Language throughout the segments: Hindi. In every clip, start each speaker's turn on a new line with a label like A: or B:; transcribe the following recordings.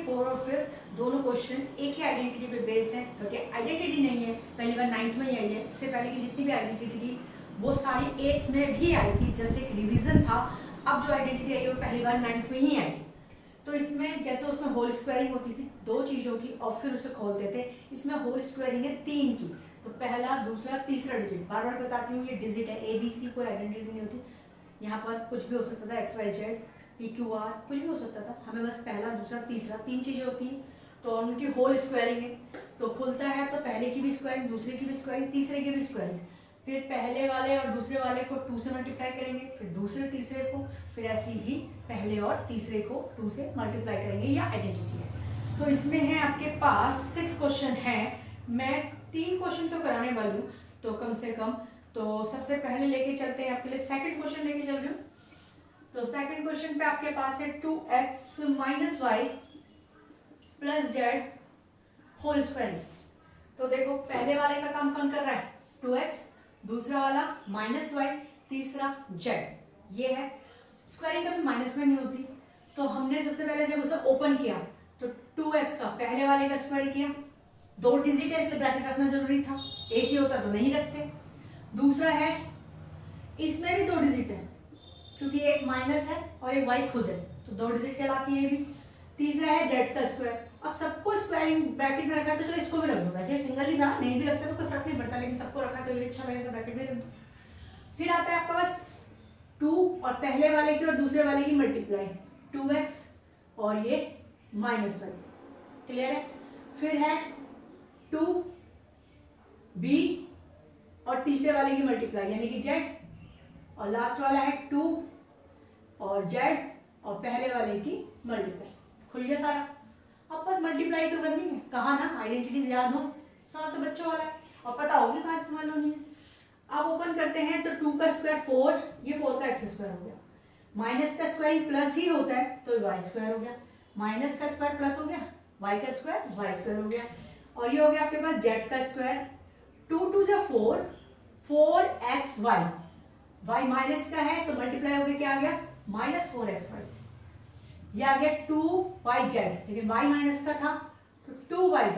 A: फोर और फिफ्थ दोनों क्वेश्चन एक ही आइडेंटिटी पे बेस है, क्योंकि आइडेंटिटी नहीं है पहली बार 9th में ही आई है। इससे पहले की जितनी भी आइडेंटिटी थी वो सारी 8th में भी आई थी, जस्ट एक रिवीजन था। अब जो आइडेंटिटी आई है वो पहली बार 9th में ही आई। तो इसमें जैसे उसमें होल स्क्वायरिंग होती थी दो चीजों की और फिर उसे खोलते थे, इसमें होल स्क्वायरिंग है 3 की। तो पहला, दूसरा, तीसरा डिजिट, बार बार बताती हूँ ये डिजिट है, ABC कोई आइडेंटिटी नहीं होती। यहाँ पर कुछ भी हो सकता था, XYZ, PQR कुछ भी हो सकता था, हमें बस पहला, दूसरा, तीसरा 3 चीजें होती हैं। तो उनकी होल स्क्वायरिंग है, तो खुलता है तो पहले की भी स्क्वायरिंग, दूसरे की भी स्क्वायरिंग, तीसरे की भी स्क्वायरिंग, फिर पहले वाले और दूसरे वाले को 2 से मल्टीप्लाई करेंगे, फिर दूसरे तीसरे को, फिर ऐसे ही पहले और तीसरे को 2 से मल्टीप्लाई करेंगे। या आइडेंटिटी है। तो इसमें है आपके पास 6 क्वेश्चन है। मैं 3 क्वेश्चन तो कराने वाली हूँ, तो कम से कम तो सबसे पहले लेके चलते हैं आपके लिए सेकंड क्वेश्चन लेके चल रही हूँ। तो सेकंड क्वेश्चन पे आपके पास है 2x - y + z whole square. तो देखो पहले वाले का काम कौन कर रहा है, 2x, दूसरा वाला -y, तीसरा z। ये है स्क्वायरिंग कभी माइनस में नहीं होती। तो हमने सबसे पहले जब उसे ओपन किया तो 2x का पहले वाले का स्क्वायर किया, 2 डिजिट है इसलिए ब्रैकेट रखना जरूरी था, एक ही होता तो नहीं रखते। दूसरा है इसमें भी 2 डिजिट है, क्योंकि एक माइनस है और एक y खुद है, तो 2 डिजिट कहलाती है ये भी। तीसरा है z का स्क्वायर। अब सबको स्क्वायरिंग ब्रैकेट में रखा है तो चलो इसको भी रख दो, वैसे सिंगल ही था, नहीं भी रखते तो कोई फर्क नहीं पड़ता, लेकिन सबको रखा तो ये अच्छा लगेगा, ब्रैकेट में रख दो। फिर आता है आपका पास 2 और पहले वाले की और दूसरे वाले की मल्टीप्लाई, 2x और ये -y, क्लियर है। फिर है 2b और तीसरे वाले की मल्टीप्लाई यानी कि z, और लास्ट वाला है 2 और z और पहले वाले की मल्टीप्लाई। खुल गया सारा। अब बस मल्टीप्लाई तो करनी है, कहा ना आइडेंटिटीज याद हो, सवाल तो बच्चों वाला है और पता होगी कहाँ इस्तेमाल होनी है। अब ओपन करते हैं तो 2 का स्क्वायर 4, ये 4 का x स्क्वायर हो गया, माइनस का स्क्वायर प्लस ही होता है तो y स्क्वायर हो गया, माइनस का स्क्वायर प्लस हो गया, y का स्क्वायर y स्क्वायर हो गया, और ये हो गया आपके पास z का स्क्वायर, 2 2 जा 4, 4xy, y माइनस का है तो मल्टीप्लाई हो गया, क्या आ गया -4xy। ये आ गया 2yz, लेकिन y माइनस का था तो 2yz।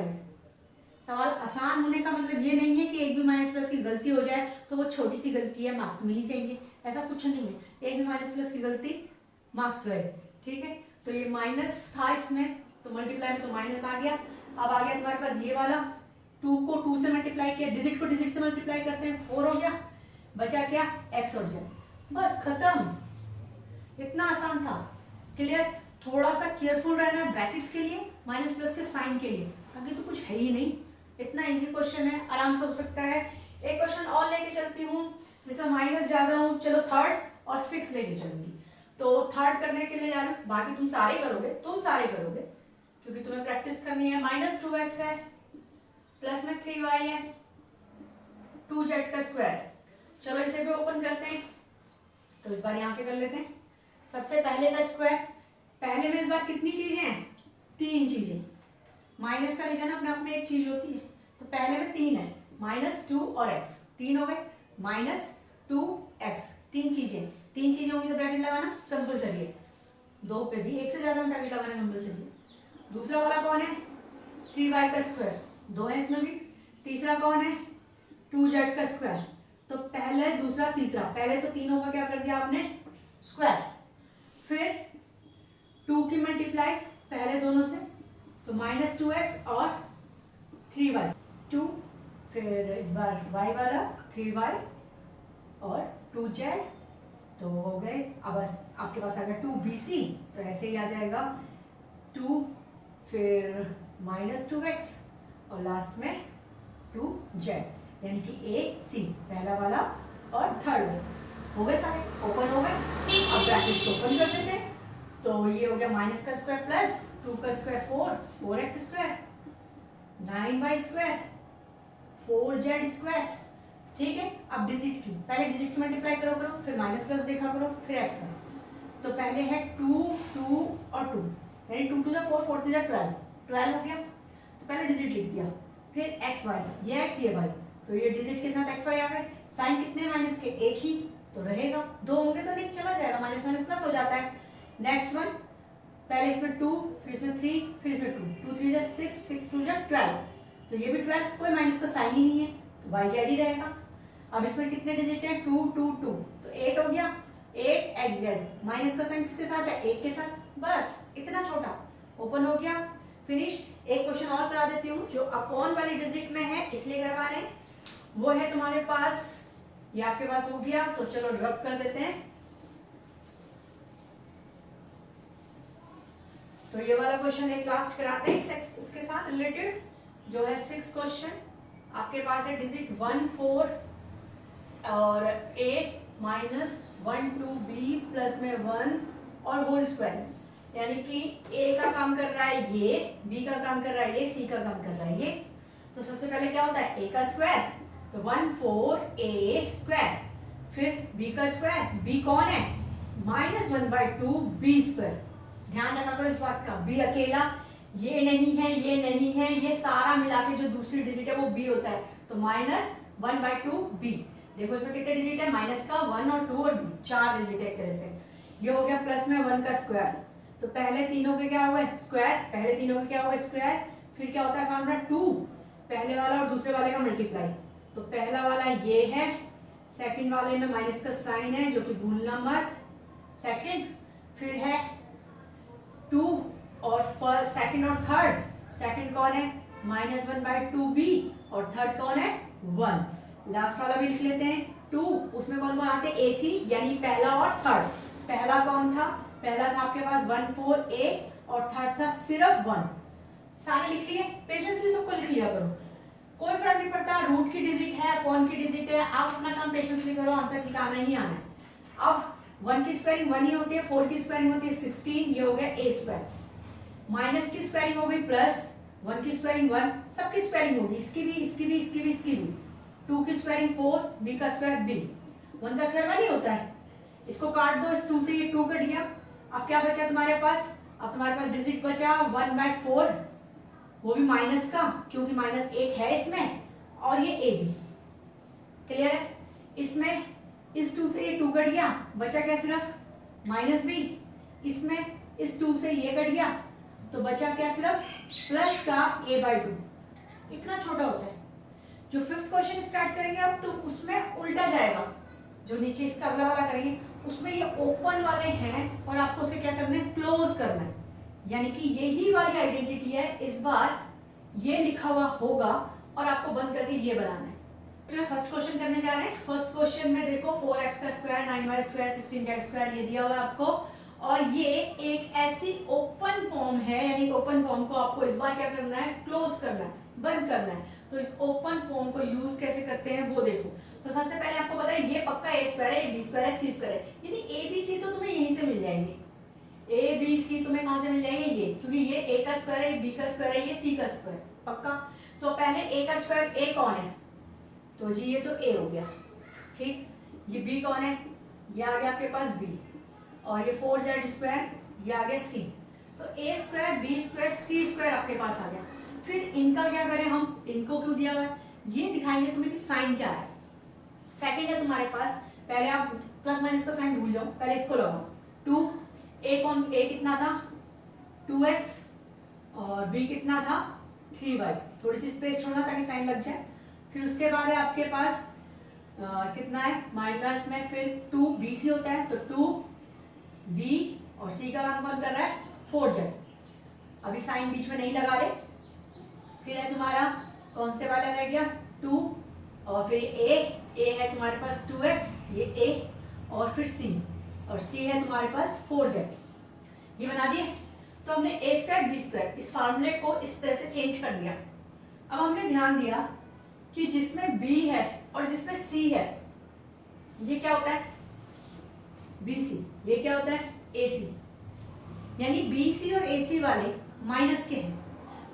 A: सवाल आसान होने का मतलब ये नहीं है कि एक भी माइनस प्लस की गलती हो जाए तो वो छोटी सी गलती है मार्क्स मिल ही जाएंगे, ऐसा कुछ नहीं है। एक भी माइनस प्लस की गलती मार्क्स गए, ठीक है। तो ये माइनस था इसमें, तो मल्टीप्लाई में तो माइनस आ गया। अब आ गया तुम्हारे पास ये वाला, 2 को 2 से मल्टीप्लाई किया, डिजिट को डिजिट से मल्टीप्लाई करते हैं, 4 हो गया, बचा क्या x और z, बस खत्म। इतना आसान था, क्लियर। थोड़ा सा केयरफुल रहना है ब्रैकेट्स के लिए, माइनस प्लस के साइन के लिए, आगे तो कुछ है ही नहीं। इतना इजी क्वेश्चन है, आराम से हो सकता है। एक क्वेश्चन और लेके चलती हूँ जिसमें माइनस ज्यादा हूँ, चलो 3rd और 6 लेके चलूंगी। तो 3rd करने के लिए यार बाकी तुम सारे करोगे, क्योंकि तुम्हें प्रैक्टिस करनी है। -2x है, प्लस में 3y है, 2z का स्क्वायर। चलो इसे भी ओपन करते हैं, तो इस बार यहां से कर लेते हैं। सबसे पहले का स्क्वायर, पहले में इस बार कितनी चीजें हैं, 3 चीजें। माइनस का लिखा ना अपने आप में एक चीज होती है, तो पहले में 3 है, -2 और x, 3 हो गए, -2x, 3 चीजें। 3 चीजें होंगी तो ब्रैकेट लगाना कंपल्सरी है, 2 पे भी एक से ज्यादा में ब्रैकेट लगाना कंपल्सरी है। दूसरा वाला कौन है, 3y का स्क्वायर, 2 है इसमें भी। तीसरा कौन है, 2z का स्क्वायर। तो पहले, दूसरा, तीसरा, पहले तो तीनों का क्या कर दिया आपने, स्क्वायर। फिर 2 की मल्टीप्लाई पहले दोनों से, तो -2x और 3y, 2, फिर इस बार y वाला 3y और 2z, तो हो गए। अब आपके पास आ गया 2bc, तो ऐसे ही आ जाएगा 2, फिर -2x और लास्ट में 2z, यानी कि AC, पहला वाला और 3rd हो गए सारे, ओपन हो गए। अब ब्रैकेट्स ओपन कर देते हैं, तो ये हो गया माइनस का स्क्वायर प्लस 2 का square 4, 4x square, 9y square, 4z square, ठीक है। अब डिजिट की, पहले डिजिट की मल्टीप्लाई करो, फिर माइनस प्लस देखा करो, फिर x में। तो पहले है 2, 2 और 2, यानी 2 2 जा 4, 4 3 जा 12, 12 हो गया। तो पहले डिजिट लिख दिया, फिर xy, ये x ये y, तो ये डिजिट के साथ xy आ गए। साइन कितने माइनस के, एक ही, तो रहेगा। 2 होंगे तो नहीं चला जाएगा, माइनस माइनस प्लस हो जाता है। नेक्स्ट वन पहले इसमें 2, फिर इसमें 3, फिर इसमें 2, 2 3 जा 6, 6 2 जा 12, तो ये भी 12, कोई माइनस का साइन ही नहीं है तो वाई जेड ही रहेगा। अब इसमें कितने डिजिट है? 2 2 2, तो 8 हो गया, 8 एक्स जेड, माइनस का साइन किसके साथ है? 1 के साथ, बस इतना छोटा, ओपन हो गया, फिनिश। एक क्वेश्चन और करा देती हूँ जो अपॉन वाली डिजिट में है इसलिए करवा रहे हैं, वो है तुम्हारे पास, ये आपके पास हो गया, तो चलो ड्रॉप कर देते हैं। तो ये वाला क्वेश्चन एक लास्ट कराते हैं उसके साथ रिलेटेड, जो है 6 क्वेश्चन। आपके पास है डिजिट 1 4 और a माइनस 1 2 b प्लस में 1 और होल स्क्वायर, यानी कि a का काम कर रहा है ये, b का काम कर रहा है ये, c का काम कर रहा है ये। तो सबसे पहले क्या होता है? a का स्क्वायर, तो 1 4 a स्क्वायर, फिर b का स्क्वायर, b कौन है? -1/2 b स्क्वायर। ध्यान रखा करो इस बात का, b अकेला ये नहीं है, ये नहीं है, ये सारा मिला के जो दूसरी डिजिट है वो b होता है, तो -1/2 b। देखो इसमें कितने डिजिट है? माइनस का 1 और 2 और b, 4 डिजिट एक तरह से। ये हो गया प्लस में 1 का स्क्वायर, तो पहले तीनों के क्या हो गए? स्क्वायर, पहले तीनों के क्या हो गए? स्क्वायर। फिर क्या होता है फॉर्मूला? 2 पहले वाला और दूसरे वाले का मल्टीप्लाई, तो पहला वाला ये है, सेकंड वाले में माइनस का साइन है जो कि भूलना मत, सेकंड। फिर है 2 और फर्स्ट, सेकंड और थर्ड, सेकंड कौन है? -1/2 b और थर्ड कौन है? 1। लास्ट वाला भी लिख लेते हैं 2, उसमें कौन कौन आते हैं? ac, यानी पहला और थर्ड। पहला कौन था? पहला था आपके पास 1 4 a और थर्ड था सिर्फ 1। सारे लिख लिए, पेशेंसली सबको लिख लिया करो, कोई फर्क नहीं पड़ता, रूट की डिजिट है, अपॉन की डिजिट है, आप अपना काम पेशेंसली करो, आंसर ठीक आना ही आना है। अब 1 की स्क्वायरिंग 1 ही होती है, 4 की स्क्वायरिंग होती है 16, ये हो गया a स्क्वायर। माइनस की स्क्वायरिंग हो गई प्लस, 1 की स्क्वायरिंग 1, सबकी स्क्वायरिंग होगी, इसकी भी, इसकी भी, इसकी भी, इसकी भी। 2 की स्क्वायरिंग 4, b का स्क्वायर b, 1 का स्क्वायर 1 ही होता है, इसको काट दो, इस 2 से ये 2 कट गया। अब क्या बचा तुम्हारे पास? अब तुम्हारे पास डिजिट बचा 1/4, वो भी माइनस का, क्योंकि माइनस 1 है इसमें, और ये a b। क्लियर है? इसमें इस 2 से ये 2 कट गया, बचा क्या? सिर्फ -b। इसमें इस 2 से ये कट गया, तो बचा क्या? सिर्फ प्लस का a/2। इतना छोटा होता है। जो 5th क्वेश्चन स्टार्ट करेंगे अब, तो उसमें उल्टा जाएगा, जो नीचे इसका अगला वाला करेंगे उसमें ये ओपन वाले हैं और आपको उसे क्या करना है? क्लोज करना है, यानी कि यही वाली आइडेंटिटी है, इस बार ये लिखा हुआ होगा और आपको बंद करके ये बनाना है। तो फर्स्ट क्वेश्चन करने जा रहे हैं। फर्स्ट क्वेश्चन में देखो 4x का square, 9y square, 16z square ये दिया हुआ है आपको, और ये एक ऐसी ओपन फॉर्म है, यानी ओपन फॉर्म को आपको इस बार क्या करना है? क्लोज करना है, बंद करना है। तो इस ओपन फॉर्म को यूज कैसे करते हैं वो देखो। तो सबसे पहले आपको पता है ये पक्का a स्क्वायर है, b स्क्वायर है, c स्क्वायर है, यानी a b c तो तुम्हें यहीं से मिल जाएंगे। a b c तुम्हें कहां से मिल जाएंगे? ये, क्योंकि ये a का स्क्वायर है, ये b का स्क्वायर है, ये c का स्क्वायर, पक्का। तो पहले a का स्क्वायर, a कौन है? तो जी ये तो a हो गया, ठीक। ये b कौन है? ये आ गया आपके पास b, और ये 4z स्क्वायर, ये आ गया c। तो a square, b square, c square आपके पास आ गया। फिर इनका क्या करें हम? इनको क्यों दिया हुआ है ये दिखाएंगे तुम्हें कि साइन क्या है। सेकंड है तुम्हारे पास, पहले आप प्लस माइनस का साइन भूल जाओ, पहले इसको लगाओ। 2 a कौन? a कितना था? 2x, और b कितना था? 3y। थोड़ी सी स्पेस छोड़ना ताकि साइन लग जाए। फिर उसके बाद है आपके पास कितना है? माइनस में फिर 2bc होता है, तो 2b और c का काम कौन कर रहा है? 4z। अभी साइन बीच में नहीं लगा रहे। फिर है तुम्हारा कौन से वाला रह गया? 2, और फिर a है तुम्हारे पास 2x, ये a, और फिर c, और c है तुम्हारे पास 4z। ये बना दिए। तो हमने a स्क्वायर b स्क्वायर इस फार्मूले को इस तरह से चेंज कर दिया। अब हमने ध्यान दिया कि जिसमें b है और जिसमें c है, ये क्या होता है? bc, ये क्या होता है? ac, यानी bc और ac वाले माइनस के हैं।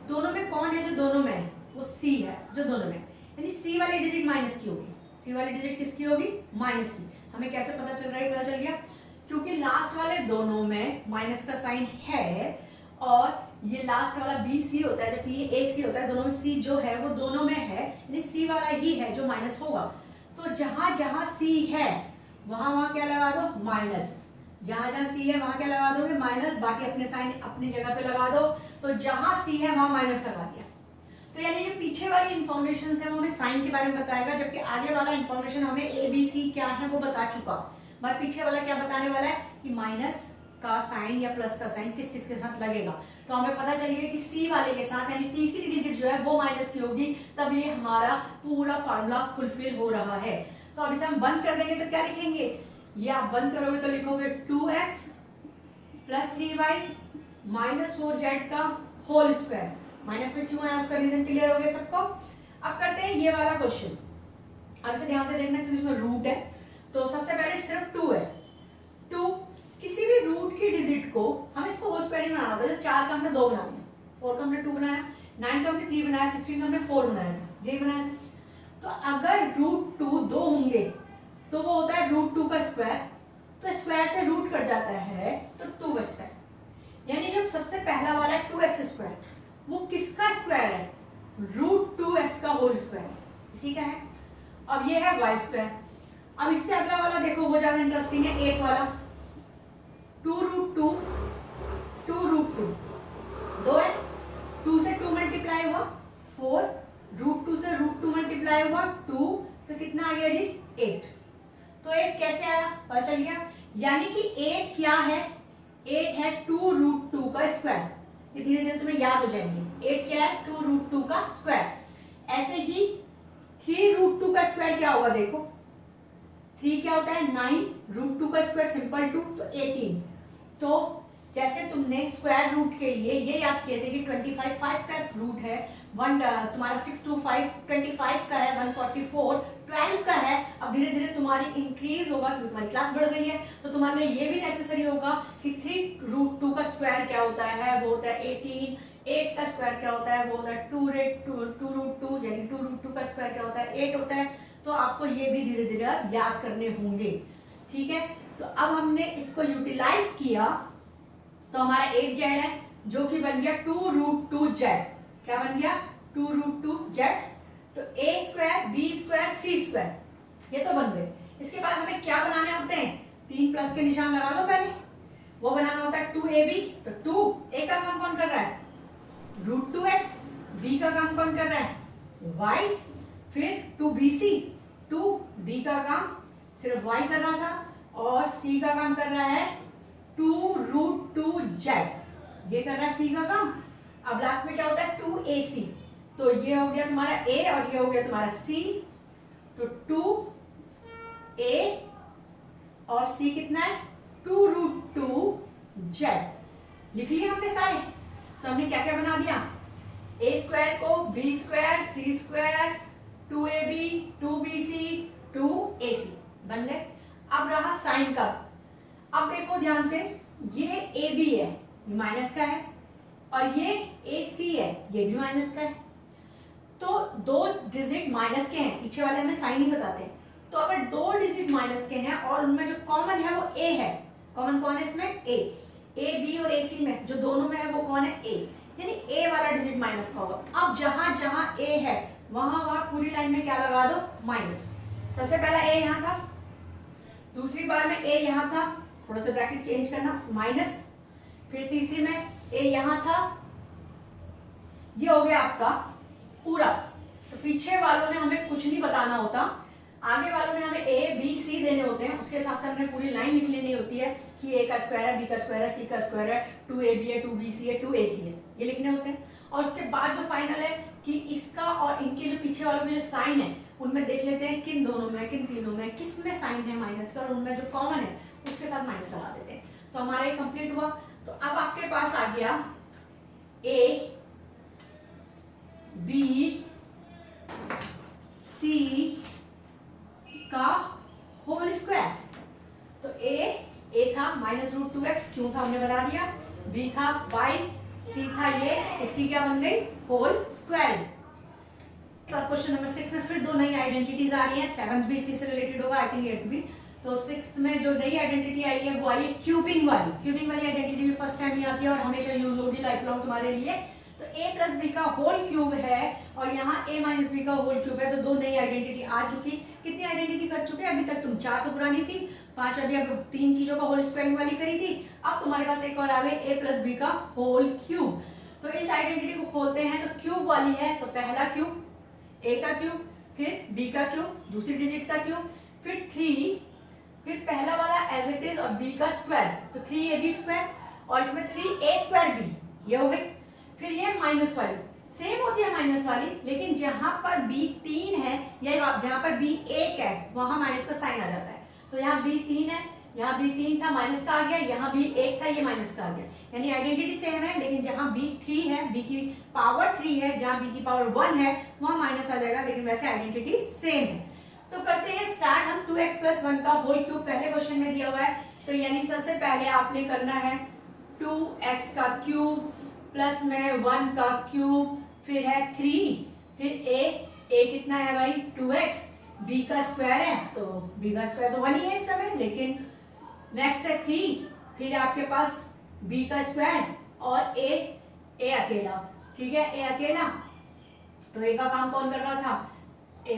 A: दोनों में कौन है जो दोनों में है? वो c है जो दोनों में, यानी c वाली डिजिट माइनस की होगी। c वाली डिजिट किसकी होगी? माइनस की। हमें कैसे पता चल रहा है? पता चल गया क्योंकि लास्ट वाले दोनों में माइनस का साइन है, और ये लास्ट वाला bc होता है जबकि ये ac होता है। दोनों में c जो है वो दोनों में है, यानी c वाला ही है जो माइनस होगा। तो जहां जहां c है वहां वहां क्या लगा दो? माइनस। जहां जहां सी है वहां क्या लगा दोगे माइनस, बाकी अपने साइन अपनी जगह पे लगा दो। तो जहां सी है वहां माइनस लगा दिया। तो यानी जो पीछे वाली इंफॉर्मेशन है वो हमें साइन के बारे में बताएगा, जबकि आगे वाला इंफॉर्मेशन हमें ए बी सी क्या है वो बता चुका। मगर पीछे वाला क्या बताने वाला है कि माइनस का साइन या प्लस का साइन किस किस के साथ लगेगा। तो हमें पता चलेगा कि सी वाले के साथ यानी तीसरी डिजिट जो है वो माइनस की होगी, तब ये हमारा पूरा फार्मूला फुलफिल हो रहा है। तो अब इसे हम बंद कर देंगे तो क्या लिखेंगे, ये आप बंद करोगे तो लिखोगे 2x plus 3y minus 4z का होल स्क्वायर। माइनस में क्यों आया उसका रीजन क्लियर हो गया सबको। अब करते हैं ये वाला क्वेश्चन। अब इसे ध्यान से देखना क्योंकि इसमें रूट है। तो सबसे पहले सिर्फ 2 है। 2 किसी भी रूट की डिजिट को हम इसको होल स्क्वायर नहीं बनाना था। जैसे 4 का हमने 2 बना दिया, 4 का हमने 2 बनाया, 9 का हमने 3 बनाया, 16 का हमने 4 बनाया था, यही बनाया था। तो अगर रूट 2 2 होंगे तो वो होता है रूट 2 का स्क्वायर। तो स्क्वायर से रूट कट जाता है तो 2 बचता है। यानी जो सबसे पहला वाला है 2x स्क्वायर, वो किसका स्क्वायर है, रूट 2x का होल स्क्वायर इसी का है। अब ये है y स्क्वायर। अब इससे अगला वाला देखो वो ज्यादा इंटरेस्टिंग है, 8 वाला 2 रूट 2 2 रूट 2 2 है, 2 से 2 मल्टीप्लाई हुआ 4, रूट 2 से रूट 2 मल्टीप्लाई हुआ 2, तो कितना आ गया जी 8। तो 8 कैसे आया पता चल गया। यानी कि 8 क्या है, 8 है 2 रूट 2 का स्क्वायर। ये धीरे धीरे तुम्हें याद हो जाएंगे। 8 क्या है 2 रूट 2 का स्क्वायर। ऐसे ही 3 रूट 2 का स्क्वायर क्या होगा देखो, 3 क्या होता है 9, रूट 2 का स्क्वायर सिंपल 2 तो 18। तो जैसे तुमने स्क्वायर रूट के लिए ये याद किए थे कि 25 5 का रूट है, 1 तुम्हारा 6 2 5 25 का है, 144 12 का है। अब धीरे धीरे तुम्हारी इंक्रीज होगा क्योंकि तुम्हारी क्लास बढ़ गई है। तो तुम्हारे लिए ये भी नेसेसरी होगा कि 3 रूट 2 का स्क्वायर क्या होता है, वो होता है 18। 8 का स्क्वायर क्या होता है, वो होता है 2 रूट 2 यानी 2 रूट 2 का स्क्वायर क्या होता है 8 होता है। तो आपको ये भी धीरे धीरे याद करने होंगे, ठीक है। तो अब हमने इसको यूटिलाइज किया तो हमारा 8z है जो कि बन गया 2 रूट 2z। क्या बन गया 2 रूट 2z। तो a square b square c square ये तो बन गए। इसके बाद हमें क्या बनाने होते हैं, 3 प्लस के निशान लगा दो पहले, वो बनाना होता है 2ab। तो 2a का काम कौन कर रहा है रूट 2x, b का काम कौन कर रहा है y, फिर 2bc, 2b का काम सिर्फ y कर रहा था और c का काम कर रहा है 2 रूट 2z, ये कर रहा है c का काम। अब लास्ट में क्या होता है 2ac। तो ये हो गया तुम्हारा a और ये हो गया तुम्हारा c। तो 2a और c कितना है 2 रूट 2z। लिख लिए हमने सारे। तो हमने क्या क्या बना दिया, a स्क्वायर को b square c square 2ab 2bc 2ac बन गए। अब रहा साइन का। अब देखो ध्यान से, ये ab है ये माइनस का है और ये ac है ये भी माइनस का है। तो 2 डिजिट माइनस के हैं, पीछे वाले हमें साइन ही बताते हैं। तो अगर 2 डिजिट माइनस के हैं और उनमें जो कॉमन है वो a है, कॉमन कौन है इसमें a b और ac में जो दोनों में है वो कौन है a, यानी a वाला डिजिट माइनस का होगा। अब जहां जहां a है वहां पूरी लाइन में क्या लगा दो माइनस। सबसे पहला a यहां था, दूसरी बार में a यहां था, थोड़ा सा ब्रैकेट चेंज करना माइनस, फिर तीसरी में a यहां था, ये हो गया आपका पूरा। तो पीछे वालों ने हमें कुछ नहीं बताना होता, आगे वालों ने हमें a b c देने होते हैं, उसके हिसाब से हमने पूरी लाइन लिख लेनी होती है कि a का स्क्वायर है b का स्क्वायर है c का स्क्वायर है 2ab है 2bc है 2ac है, ये लिखने होते हैं। और उसके बाद जो फाइनल है कि इसका और इनके जो पीछे वालों के जो साइन है उनमें देख लेते हैं किन दोनों में किन तीनों में किस में साइन है माइनस का, और उनमें जो कॉमन है उसके साथ माइनस लगा देते हैं। तो हमारा ये कंप्लीट हुआ। तो अब आपके पास आ गया a b c का होल स्क्वायर। तो a था माइनस रूट 2x, क्यों था हमने बता दिया, b था y, c था ये, इसकी क्या बन गई होल स्क्वायर। क्वेश्चन नंबर 6 में फिर 2 नई आइडेंटिटीज आ रही हैं, 7th भी इसी से रिलेटेड होगा, आई थिंक 8th भी। तो 6th में जो नई आइडेंटिटी आई है वो आई है क्यूबिंग वाली। क्यूबिंग वाली आइडेंटिटी भी फर्स्ट टाइम ही आती है और हमेशा यूज होगी लाइफ लॉन्ग तुम्हारे लिए। तो a प्लस बी का होल क्यूब है और यहाँ a माइनस बी का होल क्यूब है। तो 2 नई आइडेंटिटी आ चुकी। कितनी आइडेंटिटी कर चुके हैं अभी तक तुम, 4 तो पुरानी थी, 5 अभी अब 3 चीजों का होल स्क्वायरिंग वाली करी थी, अब तुम्हारे पास एक और आ गई a प्लस बी का होल क्यूब। तो इस आइडेंटिटी को खोलते हैं, तो क्यूब वाली है तो पहला क्यूब a का क्यूब, फिर b का क्यूब दूसरी डिजिट का क्यूब, फिर 3, फिर पहला वाला एज इट इज और b का स्क्वायर, तो 3ab स्क्वायर और इसमें 3a स्क्वायर b, ये हो गई। फिर ये माइनस वाली सेम होती है माइनस वाली, लेकिन जहां पर b 3 है या जहां पर b 1 है वहां माइनस का साइन आ जाता है। तो यहाँ b 3 है, यहाँ b 3 था माइनस का आ गया, यहाँ b 1 था ये माइनस का आ गया, यानी आइडेंटिटी सेम है, लेकिन जहां b 3 है, b की पावर 3 है, जहां b की पावर 1 है वहां माइनस आ जाएगा, लेकिन वैसे आइडेंटिटी सेम है। तो करते हैं स्टार्ट हम 2x प्लस 1 का होल क्यूब पहले क्वेश्चन में दिया हुआ है, तो यानी सबसे पहले आपने करना है 2x का क्यूब प्लस में 1 का क्यूब, फिर है 3, फिर a कितना है भाई 2x, b का स्क्वायर है तो b का स्क्वायर तो 1 ही है इस समय, लेकिन नेक्स्ट है 3, फिर आपके पास b का स्क्वायर और a अकेला, ठीक है a अकेला, तो a का काम कौन कर रहा था b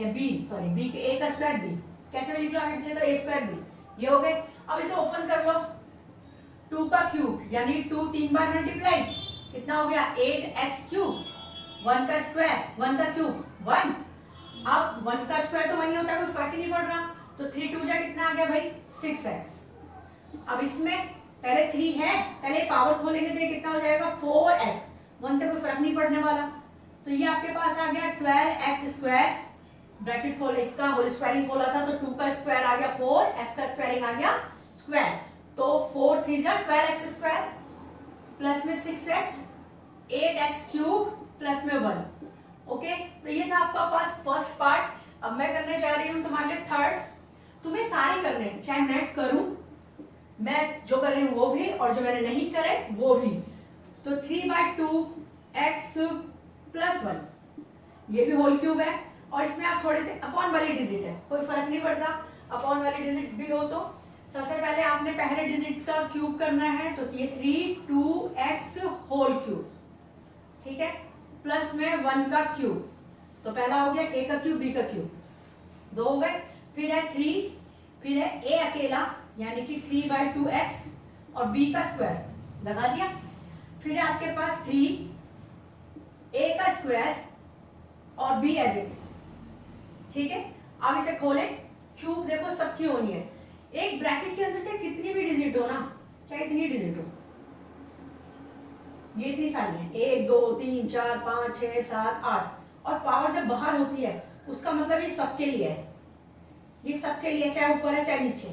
A: के a का स्क्वायर b, कैसे लिख लो आगे पीछे, तो a स्क्वायर b, ये हो गए। अब इसे ओपन कर लो, 2 का क्यूब यानी 2 3 बार मल्टीप्लाई, कितना हो गया 8x क्यूब, 1 का स्क्वायर 1 का क्यूब 1, अब 1 का स्क्वायर तो 1 ही होता है, कोई फर्क ही नहीं पड़ रहा, तो 3 2 जा कितना आ गया भाई 6x। अब इसमें पहले 3 है, पहले पावर खोलेंगे तो ये कितना हो जाएगा 4x, 1 से कोई फर्क नहीं पड़ने वाला, तो ये आपके पास आ गया 12x स्क्वायर, ब्रैकेट खोल इसका होल स्क्वायरिंग खोला था तो 2 का स्क्वायर आ गया 4, x का स्क्वायरिंग आ गया स्क्वायर, तो 4 3 जा 12x स्क्वायर प्लस में 6x 8x क्यूब प्लस में 1। ओके, तो ये था आपका पास फर्स्ट पार्ट। अब मैं करने जा रही हूँ तुम्हारे लिए थर्ड, तुम्हें सारे करने हैं, चाहे मैं करूं, मैं जो कर रही हूं वो भी और जो मैंने नहीं करे वो भी। तो 3/2x प्लस 1 ये भी होल क्यूब है, और इसमें आप थोड़े से अपॉन वाली डिजिट है, कोई फर्क नहीं पड़ता, अपॉन वाली डिजिट भी हो तो सबसे पहले आपने पहले डिजिट का क्यूब करना है, तो ये 3 2x होल क्यूब, ठीक है, प्लस में 1 का क्यूब, तो पहला हो गया a का क्यूब b का क्यूब, 2 हो गए, फिर है 3, फिर है a अकेला यानी कि 3/2x और b का स्क्वायर लगा दिया, फिर है आपके पास 3 a का स्क्वायर और b एज इट इज, ठीक है। अब इसे खोलें, क्यूब देखो सबकी होनी है, एक ब्रैकेट के अंदर चाहे कितनी भी डिजिट हो ना, चाहे इतनी डिजिट हो, ये इतनी सारी है 1 2 3 4 5 6 7 8, और पावर जब बाहर होती है उसका मतलब ये सबके लिए है, ये सबके लिए चाहे ऊपर है चाहे नीचे,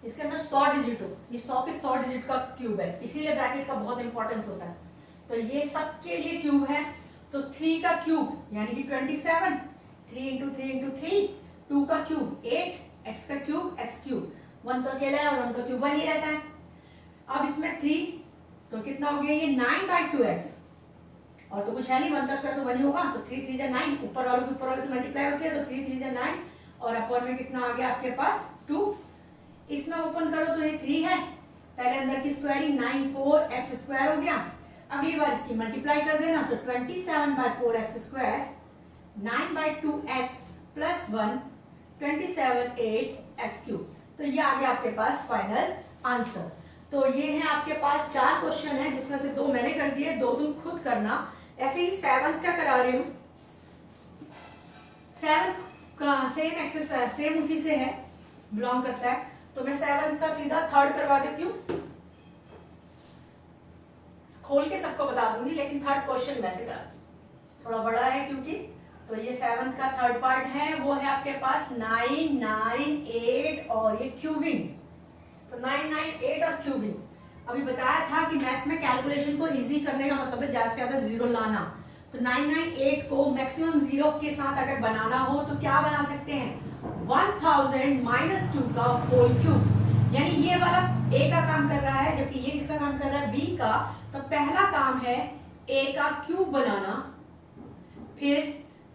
A: इसके अंदर 100 डिजिट हो, ये 100 के 100 डिजिट का क्यूब है, इसीलिए ब्रैकेट का बहुत इंपॉर्टेंस होता है। तो ये सबके लिए क्यूब है, तो 3 का क्यूब यानी कि 27, 3 × 3 × 3, 2 का क्यूब 8, x का क्यूब x क्यूब, 1 तो अकेला है और 1 का क्यूब 1 ही रहता है। अब इसमें 3 तो कितना हो गया ये 9/2x, और तो कुछ है नहीं, 1 का स्क्वायर तो 1 ही होगा, तो 3 3 जा 9, ऊपर वालों की ऊपर वाले से मल्टीप्लाई होती है, तो 3 3 जा 9 और अपॉन में कितना आ गया आपके पास 2। इसमें ओपन करो तो ये 3 है, पहले अंदर की स्क्वायरिंग 9 4x स्क्वायर हो गया, अगली बार इसकी मल्टीप्लाई कर देना, तो 27/4x square 9/2x plus 1 27 8x cube, तो ये आ गया आपके पास फाइनल आंसर। तो ये है आपके पास 4 क्वेश्चन है, जिसमें से 2 मैंने कर दिए, 2 तुम खुद करना। ऐसे ही 7th का करा रही हूँ, 7th का सेम एक्सरसाइज सेम उसी से है, बिलोंग करता है, तो मैं 7th का सीधा 3rd करवा देती हूँ, खोल के सबको बता दूंगी, लेकिन 3rd क्वेश्चन वैसे करा, थोड़ा बड़ा है क्योंकि, तो ये 7th का 3rd पार्ट है, वो है आपके पास 9 9 8 और ये क्यूबिंग, तो 9 9 8 और क्यूबिंग। अभी बताया था कि मैथ्स में कैलकुलेशन को इजी करने का मतलब है ज्यादा से ज्यादा जीरो लाना, तो 9 9 8 को मैक्सिमम जीरो के साथ अगर बनाना हो तो क्या बना सकते हैं 1000 - 2 का होल क्यूब, यानी ये वाला a का काम कर रहा है जबकि ये किसका काम कर रहा है b का, तो पहला काम है a का क्यूब बनाना, फिर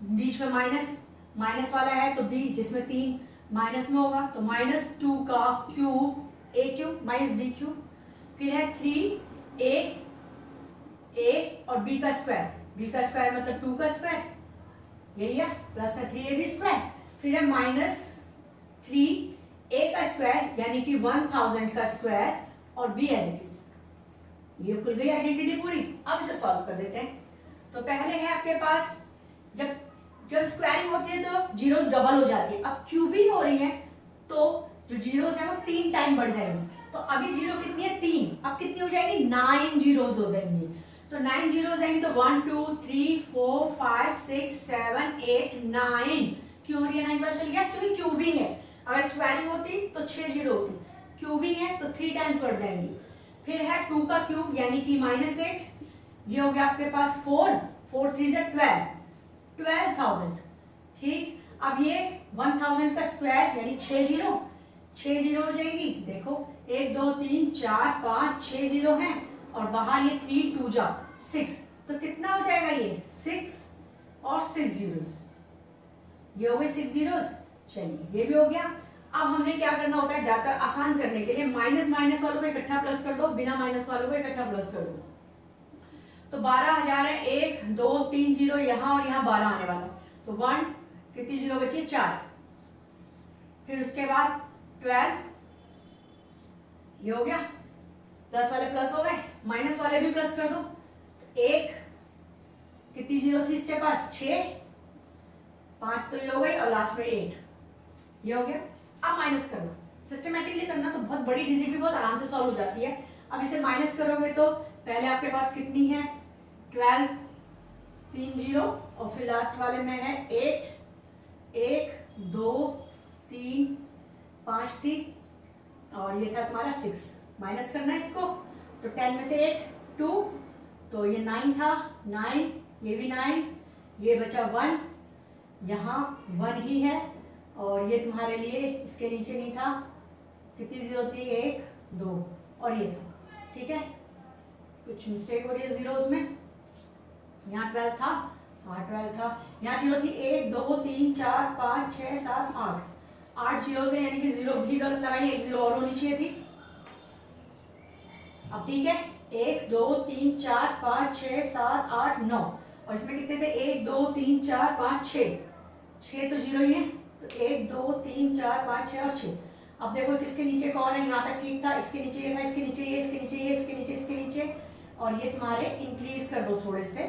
A: बीच में माइनस वाला है तो b जिसमें 3 माइनस में होगा, तो -2 का cube a cube minus b cube, फिर है 3a और b का स्क्वायर मतलब 2 का स्क्वायर, यही है, प्लस में 3ab स्क्वायर, फिर है -3 ए का स्क्वायर यानी कि 1000 का स्क्वायर और बी एज इट इज। ये खुल गई आइडेंटिटी पूरी। अब इसे सॉल्व कर देते हैं। तो पहले है आपके पास, जब जब स्क्वायरिंग होती है तो जीरोस डबल हो जाती है। अब क्यूबिंग हो रही है तो जो जीरोस है वो 3 टाइम बढ़ जाएंगे। तो अभी जीरो कितनी है? 3। अब कितनी हो जाएगी? 9 जीरोस हो जाएंगी। तो 9 जीरोस आएंगे तो 1 2 3 4 5 6 7 8 9। क्यों हो रही है 9? पता चल गया, क्योंकि क्यूबिंग है। अगर स्क्वायरिंग होती तो 6 जीरो होती। क्यूबिंग है तो 3 टाइम्स बढ़ जाएंगी। फिर है 2 का क्यूब यानी कि -8। ये हो गया आपके पास 4 4 3 जा 12,000। ठीक, अब ये 1000 का स्क्वायर यानी 6 जीरो हो जाएंगी। देखो 1 2 3 4 5 6 जीरो हैं और बाहर ये 3 2 जा 6। तो कितना हो जाएगा? ये 6 और 6 जीरोस। ये हो गए 6 जीरोस। चलिए ये भी हो गया। अब हमने क्या करना होता है, ज्यादा आसान करने के लिए माइनस माइनस वालों को इकट्ठा प्लस कर दो, बिना माइनस वालों को इकट्ठा प्लस कर दो। तो 12,000 है। 1 2 3 जीरो यहाँ और यहाँ 12 आने वाला। तो 1 कितनी जीरो बची? 4। फिर उसके बाद 12। ये हो गया। प्लस वाले प्लस हो गए, माइनस वाले भी प्लस कर दो। तो 1 कितनी जीरो थी इसके पास? 6। 5 तो ये हो गई और लास्ट में 8। ये हो गया। अब माइनस करना, सिस्टमेटिकली करना तो बहुत बड़ी डिजिट भी बहुत आराम से सॉल्व हो जाती है। अब इसे माइनस करोगे तो पहले आपके पास कितनी है? 12 3 जीरो और फिर लास्ट वाले में है 8। 1 2 3 5 थी और ये था तुम्हारा 6। माइनस करना है इसको। तो 10 में से 8 2, तो ये 9 था। 9, ये भी 9, ये बचा 1, यहाँ 1 ही है और ये तुम्हारे लिए इसके नीचे नहीं था। कितनी जीरो थी? 1 2 और ये था। ठीक है, कुछ मिस्टेक हो रही है जीरोस में। यहाँ 12 था, हाँ 12 था। यहाँ जीरो थी 1 2 3 4 5 6 7 8 जीरो है, यानी कि जीरो भी गलत लगाई, एक जीरो और होनी चाहिए थी। अब ठीक है, 1 2 3 4 5 6 7 8 9 और इसमें कितने थे? 1 2 3 4 5 6 तो जीरो ही है। तो 1 2 3 4 5 6 और 6। अब देखो किसके नीचे कौन है? यहाँ तक ठीक था, इसके नीचे ये था, इसके नीचे ये, इसके नीचे ये, इसके नीचे इसके नीचे, और ये तुम्हारे इंक्रीज कर दो थोड़े से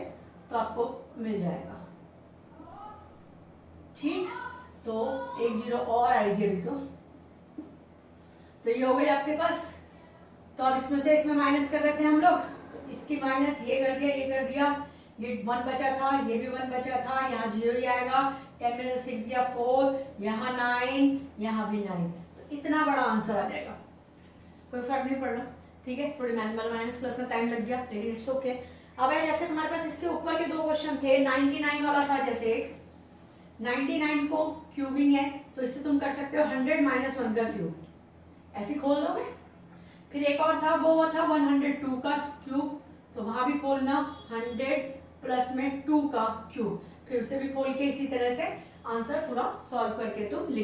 A: तो आपको मिल जाएगा। ठीक, तो एक जीरो और आएगी अभी। तो ये हो गई आपके पास। तो अब इसमें से इसमें माइनस कर रहे थे हम लोग, तो इसकी माइनस ये कर दिया, ये कर दिया। ये 1 बचा था, ये भी 1 बचा था, यहाँ जीरो ही आएगा। 10 में से 6 या 4, यहाँ 9, यहाँ भी 9। तो इतना बड़ा आंसर आ जाएगा, कोई फर्क नहीं पड़ रहा। ठीक है, थोड़ी माइनस प्लस में टाइम लग गया लेकिन इट्स ओके। अब है जैसे तुम्हारे पास इसके ऊपर के 2 क्वेश्चन थे। 99 वाला था, जैसे एक 99 को क्यूबिंग है तो इससे तुम कर सकते हो 100 - 1 का क्यूब, ऐसे खोल दोगे। फिर एक और था, वो था 102 का क्यूब, तो वहां भी खोलना 100 प्लस में 2 का क्यूब, फिर उसे भी खोल के इसी तरह से आंसर पूरा सॉल्व करके तुम लिख